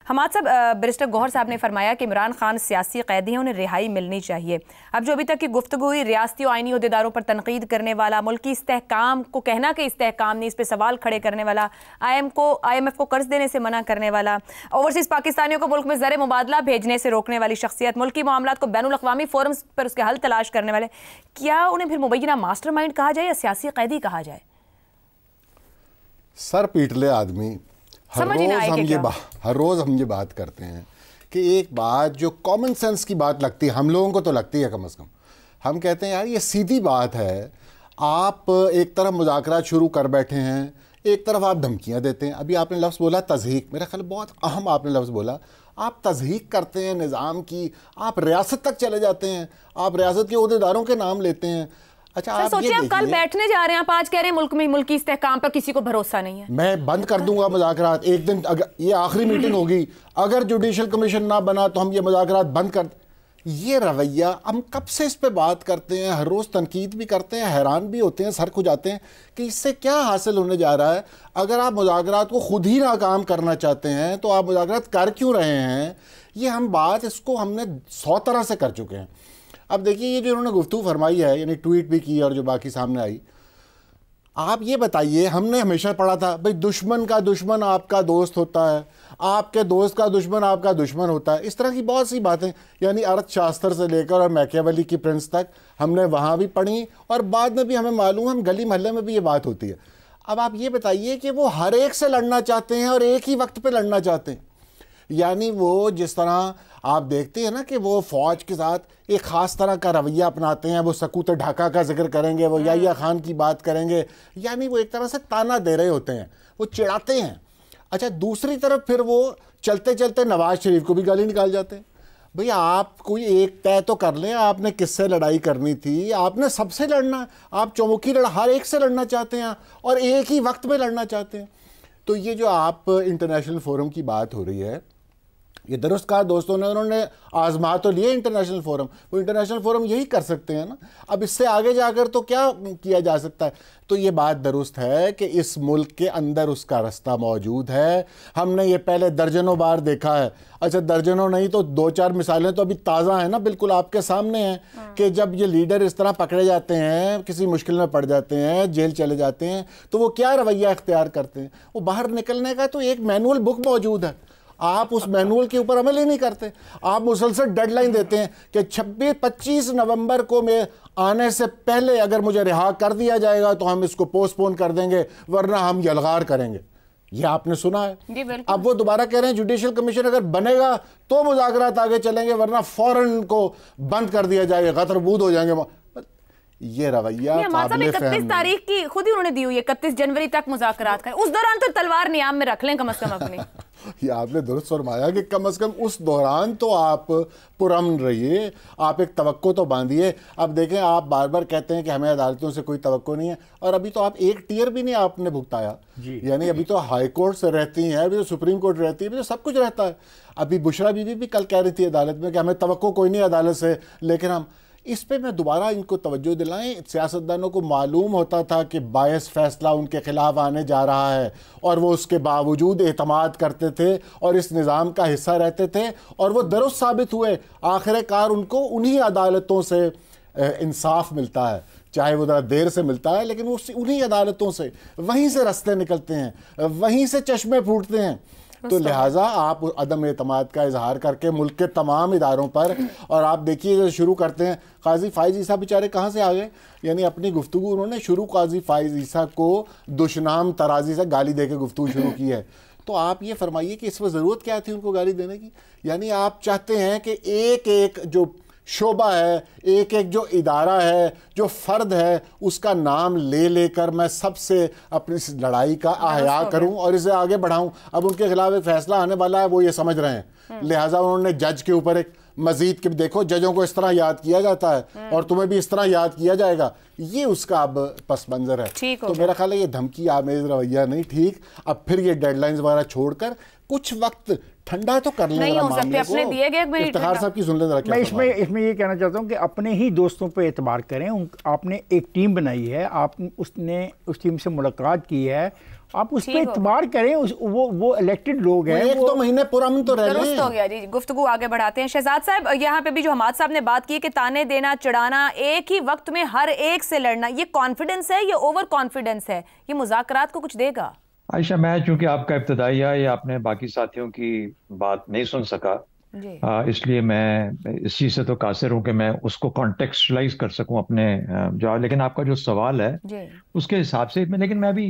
حماد صاحب، بیرسٹر گوہر صاحب نے فرمایا کہ عمران خان سیاسی قیدی ہیں، انہیں رہائی ملنی چاہیے. اب جو ابھی تک کی گفتگو ہوئی، ریاستی و آئینی عہدیداروں پر تنقید کرنے والا، ملکی استحکام کو کہنا کہ استحکام نہیں، اس پہ سوال کھڑے کرنے والا، آئی ایم ایف کو قرض دینے سے منع کرنے والا، اوورسیز پاکستانیوں کو ملک میں زر مبادلہ بھیجنے سے روکنے والی شخصیت، ملکی معاملات کو بین الاقوامی فورمز پر اس کے حل تلاش کرنے والے، کیا انہیں پھر مبینہ ماسٹر مائنڈ کہا جائے یا سیاسی قیدی کہا جائے؟ سر پیٹ لے آدمی. ہر روز ہم یہ بات کرتے ہیں کہ ایک بات جو کامن سینس کی بات لگتی ہے، ہم لوگوں کو تو لگتی ہے کم از کم، ہم کہتے ہیں یار یہ سیدھی بات ہے. آپ ایک طرف مذاکرات شروع کر بیٹھے ہیں، ایک طرف آپ دھمکیاں دیتے ہیں. ابھی آپ نے لفظ بولا تضحیک، میرا خیال بہت اہم آپ نے لفظ بولا. آپ تضحیک کرتے ہیں نظام کی، آپ ریاست تک چلے جاتے ہیں، آپ ریاست کے عہدیداروں کے نام لیتے ہیں. اچھا آپ سوچیں، آپ کل بیٹھنے جا رہے ہیں، آپ آج کہہ رہے ہیں ملک میں ملکی استحکام پر کسی کو بھروسہ نہیں ہے. میں بند کر دوں گا مذاکرات ایک دن. یہ آخری میٹنگ ہوگی، اگر جوڈیشل کمیشن نہ بنا تو ہم یہ مذاکرات بند کر. یہ رویہ ہم کب سے اس پہ بات کرتے ہیں، ہر روز تنقید بھی کرتے ہیں، حیران بھی ہوتے ہیں، سر کھجاتے ہیں کہ اس سے کیا حاصل ہونے جا رہا ہے. اگر آپ مذاکرات کو خود ہی ناکام کرنا چاہتے ہیں تو آپ مذاکرات کر کیوں رہے ہیں؟ یہ ہم بات اس کو ہم نے 100 طرح سے کر چکے ہیں. اب دیکھیے یہ جو انہوں نے گفتگو فرمائی ہے، یعنی ٹویٹ بھی کی اور جو باقی سامنے آئی، آپ یہ بتائیے، ہم نے ہمیشہ پڑھا تھا بھئی دشمن کا دشمن آپ کا دوست ہوتا ہے، آپ کے دوست کا دشمن آپ کا دشمن ہوتا ہے. اس طرح کی بہت سی باتیں، یعنی ارتھ شاستر سے لے کر اور میکیاویلی کی پرنس تک ہم نے وہاں بھی پڑھی اور بعد میں بھی ہمیں معلوم ہے، ہم گلی محلے میں بھی یہ بات ہوتی ہے. اب آپ یہ بتائیے کہ وہ ہر ایک سے لڑنا چاہتے ہیں اور ایک ہی وقت پہ لڑنا چاہتے ہیں. یعنی وہ جس طرح آپ دیکھتے ہیں نا کہ وہ فوج کے ساتھ ایک خاص طرح کا رویہ اپناتے ہیں، وہ سکوت ڈھاکہ کا ذکر کریں گے، وہ یحییٰ خان کی بات کریں گے، یعنی وہ ایک طرح سے تانا دے رہے ہوتے ہیں، وہ چڑھاتے ہیں. اچھا دوسری طرف پھر وہ چلتے چلتے نواز شریف کو بھی گالی نکال جاتے ہیں. بھئی آپ کوئی ایک طے تو کر لیں، آپ نے کس سے لڑائی کرنی تھی؟ آپ نے سب سے لڑنا ہے، آپ چومکھی ہر ایک سے لڑنا چاہتے ہیں اور ایک ہی وقت میں لڑنا چاہتے ہیں. تو یہ جو آپ انٹرنیشنل فورم کی بات ہو رہی ہے، یہ درست کہا دوستوں نے، انہوں نے آزما تو لیے انٹرنیشنل فورم، وہ انٹرنیشنل فورم یہی کر سکتے ہیں نا. اب اس سے آگے جا کر تو کیا کیا جا سکتا ہے؟ تو یہ بات درست ہے کہ اس ملک کے اندر اس کا رستہ موجود ہے. ہم نے یہ پہلے درجنوں بار دیکھا ہے. اچھا درجنوں نہیں تو 2-4 مثالیں تو ابھی تازہ ہیں نا، بالکل آپ کے سامنے ہیں کہ جب یہ لیڈر اس طرح پکڑے جاتے ہیں، کسی مشکل میں پڑ جاتے ہیں، جیل چلے جاتے ہیں، تو وہ کیا رویہ اختیار کرتے ہیں. وہ باہر نکلنے کا تو ایک مینول بک موجود ہے، آپ اس مینول کے اوپر عمل ہی نہیں کرتے. آپ مسلسل ڈیڈ لائن دیتے ہیں کہ 25 نومبر کو میں آنے سے پہلے اگر مجھے رہا کر دیا جائے گا تو ہم اس کو پوسٹ پون کر دیں گے، ورنہ ہم یلغار کریں گے. یہ آپ نے سنا ہے. اب وہ دوبارہ کہہ رہے ہیں جوڈیشل کمیشن اگر بنے گا تو مذاکرات آگے چلیں گے، ورنہ فوراً کو بند کر دیا جائے گا، غدر بود ہو جائیں گے. یہ رویہ قابل فہم 31 تاریخ کی خود ہی انہوں نے دی ہوئی ہے، 31 جنوری تک مذاکرات کریں. اس دوران تو تلوار نیام میں رکھ لیں کم از کم اپنی. یہ آپ نے درست فرمایا کہ کم از کم اس دوران تو آپ پرامن رہیے، آپ ایک توقع تو باندھیے. اب دیکھیں آپ بار بار کہتے ہیں کہ ہمیں عدالتوں سے کوئی توقع نہیں ہے، اور ابھی تو آپ ایک ٹیئر بھی نہیں آپ نے بھگتایا. یعنی ابھی تو ہائی کورٹ سے رہتی ہیں، ابھی تو سپریم کورٹ رہتی ہے، ابھی تو سب کچھ رہتا ہے. ابھی بشرا بی بی بھی کل کہہ رہی تھی عدالت میں کہ ہمیں توقع کوئی نہیں عدالت سے، لیکن ہم اس پہ میں دوبارہ ان کو توجہ دلائیں. سیاستدانوں کو معلوم ہوتا تھا کہ باعث فیصلہ ان کے خلاف آنے جا رہا ہے، اور وہ اس کے باوجود اعتماد کرتے تھے اور اس نظام کا حصہ رہتے تھے، اور وہ درست ثابت ہوئے. آخر کار ان کو انہی عدالتوں سے انصاف ملتا ہے، چاہے وہ ذرا دیر سے ملتا ہے، لیکن وہ انہی عدالتوں سے، وہیں سے رستے نکلتے ہیں، وہیں سے چشمے پھوٹتے ہیں. تو لہٰذا آپ عدم اعتماد کا اظہار کر کے ملک کے تمام اداروں پر، اور آپ دیکھیے جیسے شروع کرتے ہیں قاضی فائز عیسیٰ بیچارے کہاں سے آ گئے. یعنی اپنی گفتگو انہوں نے شروع قاضی فائز عیسیٰ کو دشنام ترازی سے گالی دے کے گفتگو شروع کی ہے. تو آپ یہ فرمائیے کہ اس میں ضرورت کیا تھی ان کو گالی دینے کی؟ یعنی آپ چاہتے ہیں کہ ایک ایک جو شعبہ ہے، ایک ایک جو ادارہ ہے، جو فرد ہے، اس کا نام لے لے کر میں سب سے اپنی اس لڑائی کا احیا کروں اور اسے آگے بڑھاؤں. اب ان کے خلاف ایک فیصلہ آنے والا ہے، وہ یہ سمجھ رہے ہیں، لہٰذا انہوں نے جج کے اوپر ایک مزید کہ دیکھو ججوں کو اس طرح یاد کیا جاتا ہے اور تمہیں بھی اس طرح یاد کیا جائے گا. یہ اس کا اب پس منظر ہے. تو میرا خیال ہے یہ دھمکی آمیز رویہ نہیں ٹھیک. اب پھر یہ ڈیڈ لائنز وغیرہ چھوڑ کر کچھ وقت ٹھنڈا تو کر لیں نہیں ہو سکتے اپنے دیے گئے افتخار صاحب کی سن لیں ذرا. میں اس میں یہ کہنا چاہتا ہوں کہ اپنے ہی دوستوں پہ اعتبار کریں. آپ نے ایک ٹیم بنائی ہے, آپ نے اس ٹیم سے ملاقات کی ہے, آپ اس پہ اعتبار کریں. وہ الیکٹڈ لوگ ہیں, ایک دو مہینے پرامن تو رہ لیں. درست ہو گیا جی. گفتگو آگے بڑھاتے ہیں. شہزاد صاحب, یہاں پہ بھی جو حماد صاحب نے بات کی کہ تانے دینا, چڑھانا, ایک ہی وقت میں ہر ایک سے لڑنا, یہ کانفیڈنس ہے یا اوور کانفیڈنس ہے؟ یہ مذاکرات کو کچھ دے گا؟ عائشہ, میں چونکہ آپ کا ابتدائیہ یا اپنے باقی ساتھیوں کی بات نہیں سن سکا, اس لیے میں اس چیز سے تو قاصر ہوں کہ میں اس کو کانٹیکسچلائز کر سکوں اپنے جواب. لیکن آپ کا جو سوال ہے اس کے حساب سے لیکن میں بھی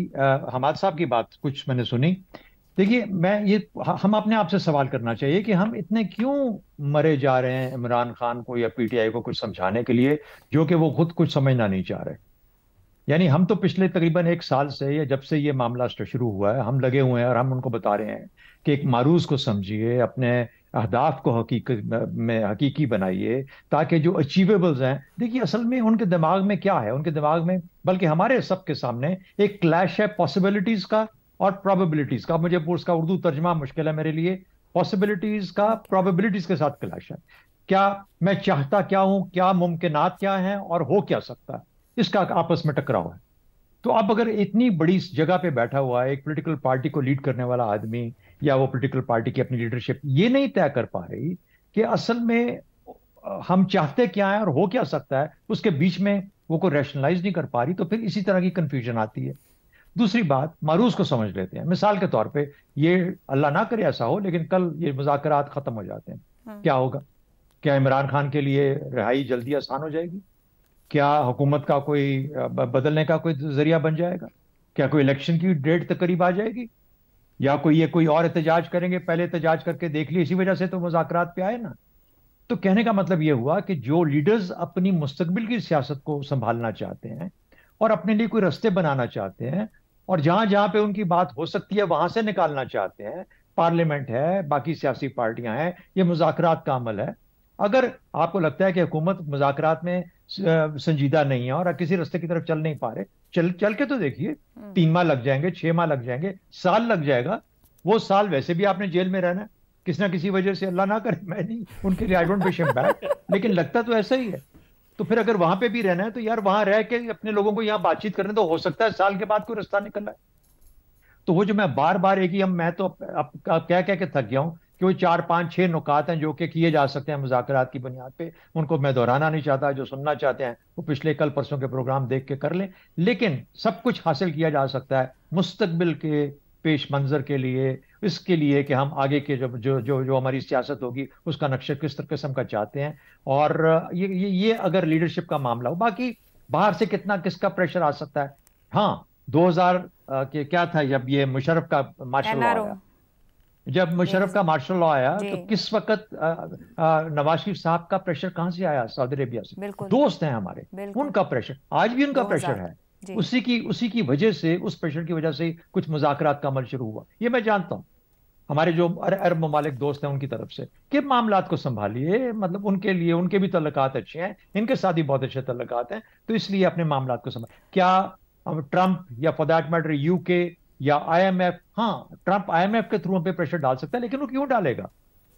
حماد صاحب کی بات کچھ میں نے سنی. دیکھیے, ہم اپنے آپ سے سوال کرنا چاہیے کہ ہم اتنے کیوں مرے جا رہے ہیں عمران خان کو یا پی ٹی آئی کو کچھ سمجھانے کے لیے جو کہ وہ خود کچھ سمجھنا نہیں چاہ رہے. یعنی ہم تو پچھلے تقریباً 1 سال سے یا جب سے یہ معاملہ شروع ہوا ہے ہم لگے ہوئے ہیں اور ہم ان کو بتا رہے ہیں کہ ایک معروض کو سمجھیے, اپنے اہداف کو حقیقی بنائیے تاکہ جو اچیویبلز ہیں. دیکھیے اصل میں ان کے دماغ میں کیا ہے, ان کے دماغ میں بلکہ ہمارے سب کے سامنے ایک کلیش ہے پاسبلٹیز کا اور پرابیبلٹیز کا. مجھے اس کا اردو ترجمہ مشکل ہے میرے لیے. پاسبلٹیز کا پرابیبلٹیز کے ساتھ کلیش ہے. کیا میں چاہتا کیا ہوں, کیا ممکنات کیا ہیں اور ہو کیا سکتا ہے, اس کا آپس میں ٹکراؤ ہے. تو اب اگر اتنی بڑی جگہ پہ بیٹھا ہوا ہے ایک پولیٹیکل پارٹی کو لیڈ کرنے والا آدمی یا وہ پولیٹیکل پارٹی کی اپنی لیڈرشپ یہ نہیں طے کر پا رہی کہ اصل میں ہم چاہتے کیا ہیں اور ہو کیا سکتا ہے, اس کے بیچ میں وہ کوئی ریشنلائز نہیں کر پا رہی, تو پھر اسی طرح کی کنفیوژن آتی ہے. دوسری بات, معروض کو سمجھ لیتے ہیں. مثال کے طور پہ یہ اللہ نہ کرے ایسا ہو, لیکن کل یہ مذاکرات ختم ہو جاتے ہیں, کیا ہوگا؟ کیا عمران خان کے لیے رہائی جلدی آسان ہو جائے گی؟ کیا حکومت کا کوئی بدلنے کا کوئی ذریعہ بن جائے گا؟ کیا کوئی الیکشن کی ڈیٹ تک قریب آ جائے گی؟ یا کوئی اور احتجاج کریں گے؟ پہلے احتجاج کر کے دیکھ لیے, اسی وجہ سے تو مذاکرات پہ آئے نا. تو کہنے کا مطلب یہ ہوا کہ جو لیڈرز اپنی مستقبل کی سیاست کو سنبھالنا چاہتے ہیں اور اپنے لیے کوئی رستے بنانا چاہتے ہیں اور جہاں جہاں پہ ان کی بات ہو سکتی ہے وہاں سے نکالنا چاہتے ہیں, پارلیمنٹ ہے, باقی سیاسی پارٹیاں ہیں, یہ مذاکرات کا عمل ہے. اگر آپ کو لگتا ہے کہ حکومت مذاکرات میں سنجیدہ نہیں ہے اور کسی رستے کی طرف چل نہیں پا رہے, چل کے تو دیکھیے. 3 ماہ لگ جائیں گے, 6 ماہ لگ جائیں گے, سال لگ جائے گا. وہ سال ویسے بھی آپ نے جیل میں رہنا ہے کسی نہ کسی وجہ سے, اللہ نہ کرے, میں نہیں ان کے لیے آئی ڈونٹ وش ہم بیڈ, لیکن لگتا تو ایسا ہی ہے. تو پھر اگر وہاں پہ بھی رہنا ہے تو یار وہاں رہ کے اپنے لوگوں کو یہاں بات چیت کرنے تو ہو سکتا ہے سال کے بعد کوئی رستہ نکل رہا ہے. تو وہ جو میں بار بار ایک ہی میں تو کہہ کے تھک گیا ہوں کہ وہ 4 5 6 نکات ہیں جو کہ کیے جا سکتے ہیں مذاکرات کی بنیاد پہ. ان کو میں دہرانا نہیں چاہتا, جو سننا چاہتے ہیں وہ پچھلے کل پرسوں کے پروگرام دیکھ کے کر لیں. لیکن سب کچھ حاصل کیا جا سکتا ہے مستقبل کے پیش منظر کے لیے, اس کے لیے کہ ہم آگے کے جو ہماری سیاست ہوگی اس کا نقشہ کس قسم کا چاہتے ہیں. اور یہ اگر لیڈرشپ کا معاملہ ہو, باقی باہر سے کس کا پریشر آ سکتا ہے. ہاں 2000 کے کیا تھا جب یہ مشرف کا مارشل لا آیا, جب مشرف کا مارشل لا آیا تو کس وقت نواز شریف صاحب کا پریشر کہاں سے آیا؟ سعودی عربیہ سے. دوست ہیں ہمارے, ان کا پریشر آج بھی ان کا پریشر ہے. اسی کی وجہ سے, اس پریشر کی وجہ سے کچھ مذاکرات کا عمل شروع ہوا. یہ میں جانتا ہوں ہمارے جو عرب ممالک دوست ہیں ان کی طرف سے کہ معاملات کو سنبھالیے, مطلب ان کے لیے ان کے بھی تعلقات اچھے ہیں, ان کے ساتھ بھی بہت اچھے تعلقات ہیں, تو اس لیے اپنے معاملات کو کیا ٹرمپ یا فار دیٹ میٹر یو کے یا IMF, ہاں ٹرمپ IMF کے تھرو ہم پہ پریشر ڈال سکتا ہے, لیکن وہ کیوں ڈالے گا؟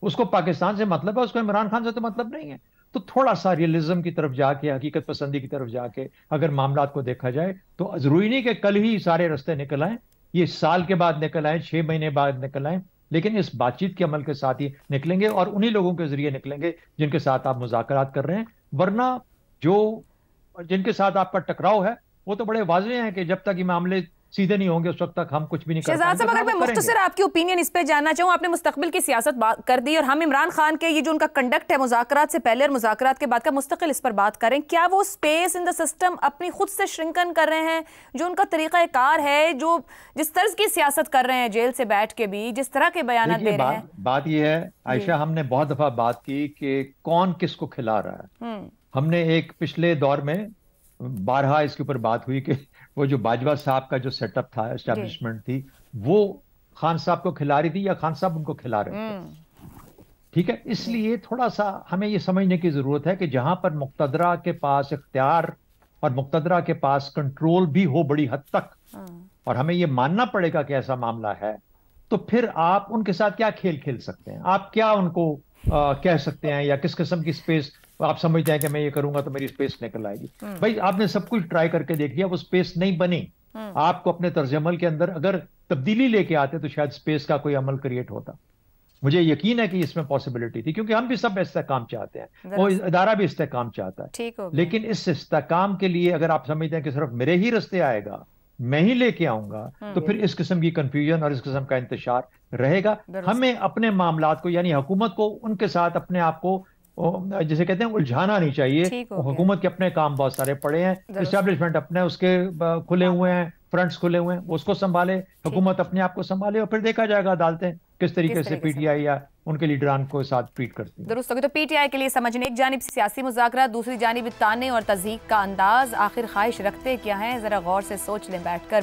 اس کو پاکستان سے مطلب ہے, اس کو عمران خان سے تو مطلب نہیں ہے. تو تھوڑا سا ریئلزم کی طرف جا کے, حقیقت پسندی کی طرف جا کے اگر معاملات کو دیکھا جائے تو ضروری نہیں کہ کل ہی سارے رستے نکل آئیں, یہ سال کے بعد نکل آئیں, 6 مہینے بعد نکل آئیں, لیکن اس بات چیت کے عمل کے ساتھ ہی نکلیں گے اور انہی لوگوں کے ذریعے نکلیں گے جن کے ساتھ آپ مذاکرات کر رہے ہیں. ورنہ جن کے ساتھ آپ کا ٹکراؤ ہے وہ تو بڑے واضح ہیں کہ جب تک یہ معاملے سیدھے نہیں ہوں گے اس وقت تک ہم کچھ بھی نہیں کر پائیں گے. شہزاد صاحب, اگر میں مختصر آپ کی اوپینین اس پہ جاننا چاہوں, آپ نے مستقبل کی سیاست کر دی اور ہم عمران خان کے یہ جو ان کا کنڈکٹ ہے مذاکرات سے پہلے اور مذاکرات کے بعد کا مستقل اس پر بات کریں. کیا وہ سپیس ان دا سسٹم اپنی خود سے شرنکن کر رہے ہیں؟ جو ان کا طریقہ کار ہے, جو جس طرز کی سیاست کر رہے ہیں جیل سے بیٹھ کے بھی, جس طرح کے بیانات دے رہے ہیں. بات یہ ہے عائشہ, ہم نے بہت دفعہ بات کی کہ کون کس کو کھلا رہا ہے. ہم نے ایک پچھلے دور میں بارہا اس کے اوپر بات ہوئی کہ وہ جو باجوہ صاحب کا جو سیٹ اپ تھا, اسٹیبلشمنٹ تھی, وہ خان صاحب کو کھلا رہی تھی یا خان صاحب ان کو کھلا رہے تھے. ٹھیک ہے, اس لیے تھوڑا سا ہمیں یہ سمجھنے کی ضرورت ہے کہ جہاں پر مقتدرہ کے پاس اختیار اور مقتدرہ کے پاس کنٹرول بھی ہو بڑی حد تک, اور ہمیں یہ ماننا پڑے گا کہ ایسا معاملہ ہے, تو پھر آپ ان کے ساتھ کیا کھیل کھیل سکتے ہیں؟ آپ کیا ان کو کہہ سکتے ہیں، یا کس قسم کی سپیس آپ سمجھتے ہیں کہ میں یہ کروں گا تو میری سپیس نکل آئے گی؟ بھائی آپ نے سب کچھ ٹرائی کر کے دیکھ لیا، وہ سپیس نہیں بنی. آپ کو اپنے طرز عمل کے اندر اگر تبدیلی لے کے آتے تو شاید سپیس کا کوئی عمل کریٹ ہوتا. مجھے یقین ہے کہ اس میں پاسبلٹی تھی، کیونکہ ہم بھی سب استحکام چاہتے ہیں، وہ ادارہ بھی استحکام چاہتا ہے. لیکن اس استحکام کے لیے اگر آپ سمجھتے ہیں کہ صرف میرے ہی رستے آئے گا، میں ہی لے کے آؤں گا، تو پھر اس قسم کی کنفیوژن اور اس قسم کا انتشار رہے گا. ہمیں اپنے معاملات کو، یعنی حکومت کو ان کے ساتھ اپنے آپ کو جسے کہتے ہیں الجھانا نہیں چاہیے. حکومت کے اپنے کام بہت سارے پڑے ہیں، اسٹیبلشمنٹ اپنے اس کے کھلے ہوئے ہیں، فرنٹس کھلے ہوئے ہیں، اس کو سنبھالے، حکومت اپنے آپ کو سنبھالے، اور پھر دیکھا جائے گا عدالتیں کس طریقے سے پی ٹی آئی یا ان کے لیڈران کو ساتھ ٹریٹ کرتی ہیں. درست ہوگی. تو پی ٹی آئی کے لیے سمجھنے، ایک جانب سیاسی مذاکرات، دوسری جانب تانے اور تضحیق کا انداز، آخر خواہش رکھتے کیا ہیں؟ ذرا غور سے سوچ لیں بیٹھ کر.